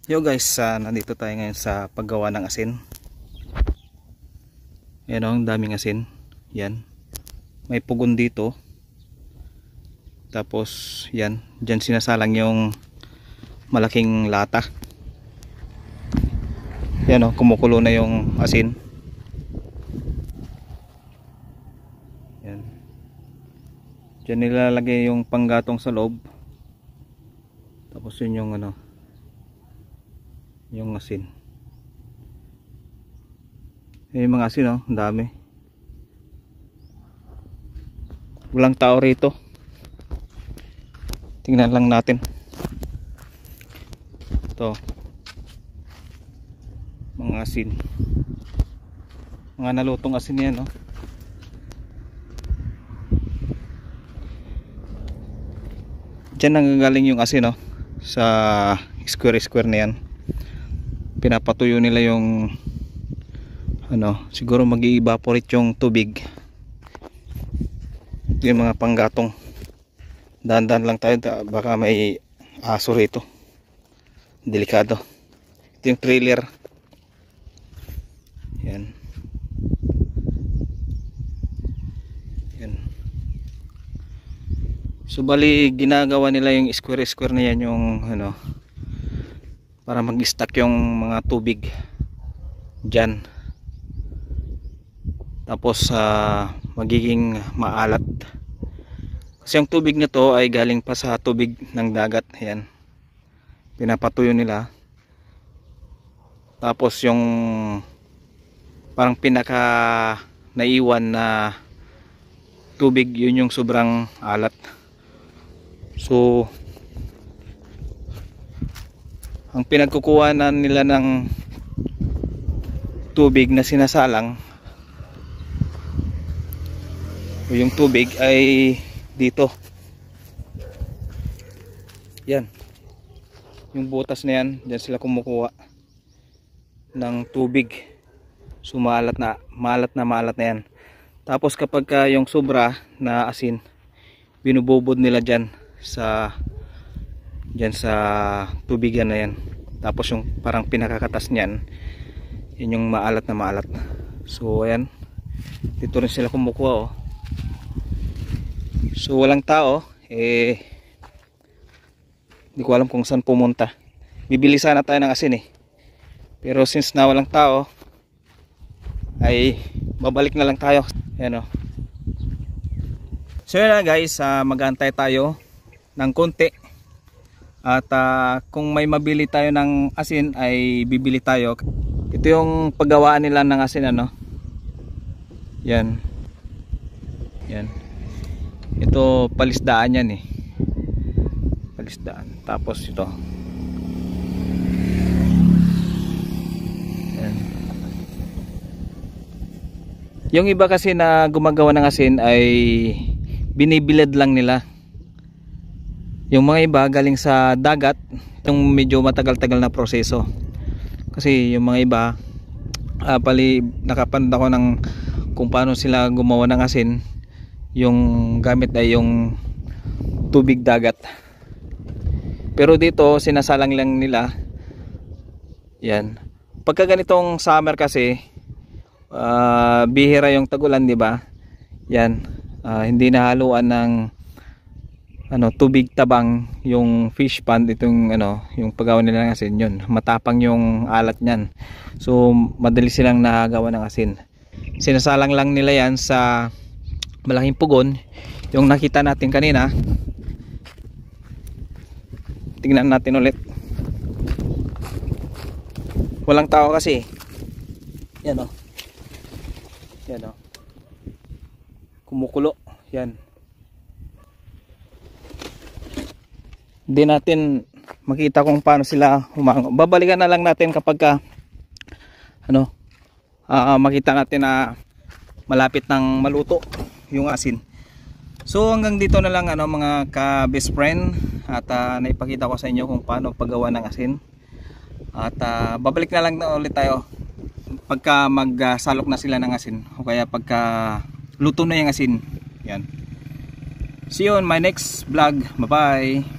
Yo guys, nandito tayo ngayon sa paggawa ng asin. Ayan o, ang daming asin. Yan. May pugon dito. Tapos yan, dyan sinasalang yung malaking lata. Yan o, kumukulo na yung asin. Yan. Dyan nilalagay yung panggatong sa loob. Tapos yun yung yung asin. Yung mga asin ang dami. Walang tao rito. Tingnan lang natin. Ito. Mga asin. Mga nalutong asin yan, no? Diyan nanggagaling yung asin, no? Sa square na yan. Pinapatuyo nila yung siguro mag-i-evaporate yung tubig. Ito yung mga panggatong. Dahan-dahan lang tayo, baka may aso rito. Delikado. Ito yung trailer. Yan. Yan. So bali ginagawa nila yung square na yan, yung para mag-stack yung mga tubig dyan. Tapos magiging maalat kasi yung tubig na to ay galing pa sa tubig ng dagat. Ayan, pinapatuyo nila. Tapos yung parang pinaka naiwan na tubig, yun yung sobrang alat. So ang pinagkukuha na nila ng tubig na sinasalang, o yung tubig ay dito. Yan. Yung butas na yan, dyan sila kumukuha ng tubig. So maalat na yan. Tapos kapag yung sobra na asin, binububod nila dyan sa tubigan na yan. Tapos yung parang pinakakatas niyan, yun yung maalat. So ayan, dito rin sila kumukuha, oh. So walang tao, hindi ko alam kung saan pumunta. Bibili sana tayo ng asin, pero since na walang tao, ay babalik na lang tayo. Ayan, oh. So yun na guys, mag-aantay tayo ng konti. At kung may mabili tayo ng asin ay bibili tayo. Ito yung paggawaan nila ng asin, Yan. Yan. Ito palisdaan yan, Palisdaan. Tapos ito. Yan. Yung iba kasi na gumagawa ng asin ay binibilad lang nila. Yung mga iba galing sa dagat, yung medyo matagal-tagal na proseso. Kasi yung mga iba, nakapanood ako ng kung paano sila gumawa ng asin. Yung gamit ay yung tubig dagat. Pero dito sinasalang lang nila. Yan. Pagka ganitong summer kasi, bihira yung tagulan, di ba? Yan. Hindi nahaluan ng tubig tabang yung fish pond. Itong yung paggawa nila ng asin, yun matapang yung alat niyan. So madali silang nagawa ng asin. Sinasalang lang nila yan sa malaking pugon, yung nakita natin kanina. Tingnan natin ulit. Walang tao kasi. Yan, yan, kumukulo. Yan. Hindi natin makita kung paano sila humango. Babalikan na lang natin kapag makita natin na malapit ng maluto yung asin. So hanggang dito na lang mga ka-best friend, at naipakita ko sa inyo kung paano paggawa ng asin. At babalik na lang ulit tayo pagka magsalok na sila ng asin, o kaya pagka luto na yung asin. Yan. See you on my next vlog. Bye bye.